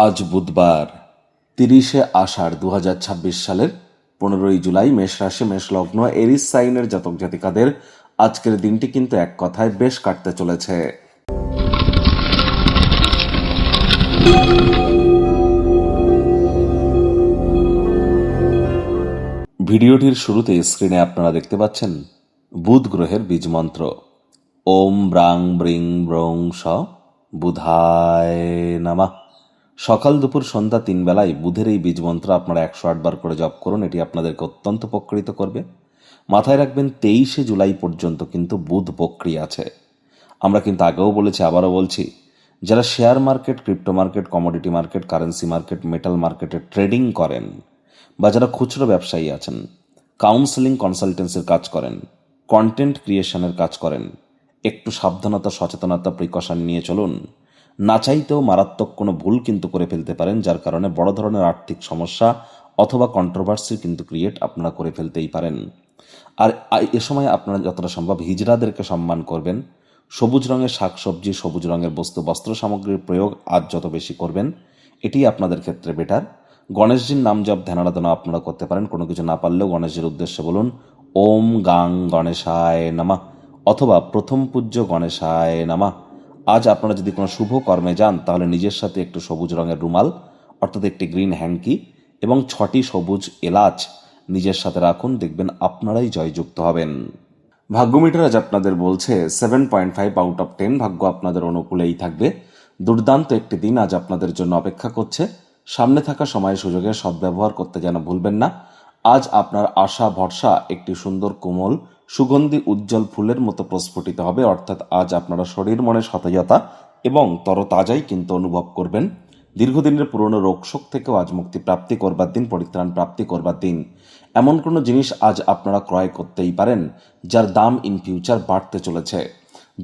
আজ বুধবার 30শে আষাঢ় 2026 সালের 15ই জুলাই। মেষ রাশি, মেষ লগ্ন, এরিস সাইনের জাতক জাতিকাদের আজকের দিনটি কিন্তু এক কথায় বেশ কাটতে চলেছে। ভিডিওটির শুরুতে স্ক্রিনে আপনারা দেখতে পাচ্ছেন বুধ গ্রহের বীজ মন্ত্র ওম ব্রাং ব্রিং ব্রং স বুধায় নামা। সকাল দুপুর সন্ধ্যা 3 বেলায় বুধের এই বীজ মন্ত্র আপনারা 108 বার করে জপ করুন। এটি আপনাদেরকে অত্যন্ত উপকৃত করবে। মাথায় রাখবেন 23শে জুলাই পর্যন্ত কিন্তু বুধ বক্রী আছে। আমরা কিন্তু আগেও বলেছি, আবারও বলছি, যারা share market, crypto market, commodity market, currency market, metal মার্কেটে ট্রেডিং করেন, বা যারা খুচরো ব্যবসায়ী আছেন, কাউন্সেলিং কনসালটেন্সির কাজ করেন, কন্টেন্ট ক্রিয়েশনের কাজ করেন, একটু সাবধানতা, সচেতনতা, প্রিকশন নিয়ে চলুন। না চাইতেও মারাত্মক কোনো ভুল কিন্তু করে ফেলতে পারেন, যার কারণে বড় ধরনের আর্থিক সমস্যা অথবা কন্ট্রোভার্সি কিন্তু ক্রিয়েট আপনারা করে ফেলতেই পারেন। আর এ সময় আপনারা যতটা সম্ভব হিজড়াদেরকে সম্মান করবেন। সবুজ রঙের শাকসবজি, সবুজ রঙের বস্তু, বস্ত্র সামগ্রীর প্রয়োগ আজ যত বেশি করবেন, এটি আপনাদের ক্ষেত্রে বেটার। গণেশজির নাম জপ, ধ্যান আরাধনা আপনারা করতে পারেন। কোনো কিছু না পারলেও গণেশজির উদ্দেশ্যে বলুন ওম গাং গণেশায় নামা, অথবা প্রথম পূজ্য গণেশায় নামা। আজ আপনারা যদি কোনো শুভ কর্মে যান, তাহলে নিজের সাথে একটু সবুজ রঙের রুমাল, অর্থাৎ একটি গ্রিন হ্যাঙ্কি এবং 6টি সবুজ এলাচ নিজের সাথে রাখুন। দেখবেন আপনারাই জয়যুক্ত হবেন। ভাগ্যমিটার আজ আপনাদের বলছে 7.5 আউট অফ 10। ভাগ্য আপনাদের অনুকূলেই থাকবে। দুর্দান্ত একটি দিন আজ আপনাদের জন্য অপেক্ষা করছে। সামনে থাকা সময় সুযোগের সদ্ব্যবহার করতে যেন ভুলবেন না। আজ আপনার আশা ভরসা একটি সুন্দর কোমল সুগন্ধি উজ্জ্বল ফুলের মতো প্রস্ফুটিত হবে। অর্থাৎ আজ আপনারা শরীর মনে সতেজতা এবং তরতাজাই কিন্তু অনুভব করবেন। দীর্ঘদিনের পুরনো রোগশোক থেকেও আজ মুক্তি প্রাপ্তি করবার দিন, পরিত্রাণ প্রাপ্তি করবার দিন। এমন কোনো জিনিস আজ আপনারা ক্রয় করতেই পারেন যার দাম ইন ফিউচার বাড়তে চলেছে।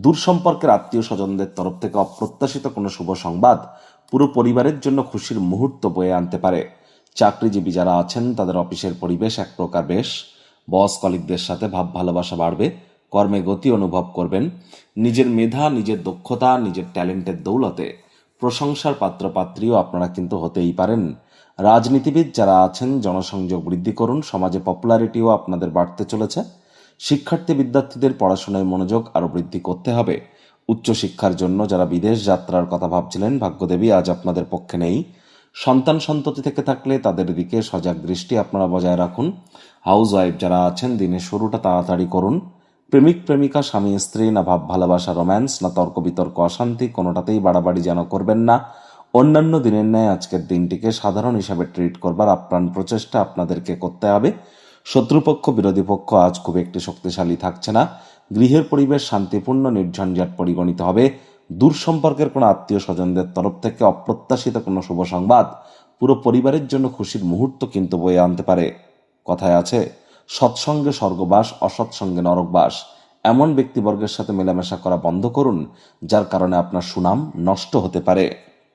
দূর সম্পর্কের আত্মীয় স্বজনদের তরফ থেকে অপ্রত্যাশিত কোনো শুভ সংবাদ পুরো পরিবারের জন্য খুশির মুহূর্ত বয়ে আনতে পারে। চাকরিজীবী যারা আছেন, তাদের অফিসের পরিবেশ এক প্রকার বেশ। বস কলিগদের সাথে ভাব ভালোবাসা বাড়বে। কর্মে গতি অনুভব করবেন। নিজের মেধা, নিজের দক্ষতা, নিজের ট্যালেন্টের দৌলতে প্রশংসার পাত্রপাত্রীও আপনারা কিন্তু হতেই পারেন। রাজনীতিবিদ যারা আছেন, জনসংযোগ বৃদ্ধি করুন। সমাজে পপুলারিটিও আপনাদের বাড়তে চলেছে। শিক্ষার্থী বিদ্যার্থীদের পড়াশোনায় মনোযোগ আরও বৃদ্ধি করতে হবে। উচ্চশিক্ষার জন্য যারা বিদেশ যাত্রার কথা ভাবছিলেন, ভাগ্যদেবী আজ আপনাদের পক্ষে নেই। সন্তান সন্ততি থেকে থাকলে তাদের দিকে সজাগ দৃষ্টি আপনারা বজায় রাখুন। হাউস ওয়াইফ যারা আছেন, দিনের শুরুটা তাড়াতাড়ি করুন। প্রেমিক প্রেমিকা, স্বামী স্ত্রী, না ভাব ভালোবাসা রোম্যান্স, না তর্ক বিতর্ক অশান্তি, কোনোটাতেই বাড়াবাড়ি যেন করবেন না। অন্যান্য দিনের ন্যায় আজকের দিনটিকে সাধারণ হিসাবে ট্রিট করবার আপ্রাণ প্রচেষ্টা আপনাদেরকে করতে হবে। শত্রুপক্ষ, বিরোধী পক্ষ আজ খুব একটি শক্তিশালী থাকছে না। গৃহের পরিবেশ শান্তিপূর্ণ, নির্ঝঞ্ঝাট পরিগণিত হবে। দূর সম্পর্কের কোনো আত্মীয় স্বজনদের তরফ থেকে অপ্রত্যাশিত কোনো শুভ সংবাদ পুরো পরিবারের জন্য খুশির মুহূর্ত কিন্তু বয়ে আনতে পারে। কথায় আছে, সৎসঙ্গে স্বর্গবাস, অসৎসঙ্গে নরকবাস। এমন ব্যক্তিবর্গের সাথে মেলামেশা করা বন্ধ করুন, যার কারণে আপনার সুনাম নষ্ট হতে পারে।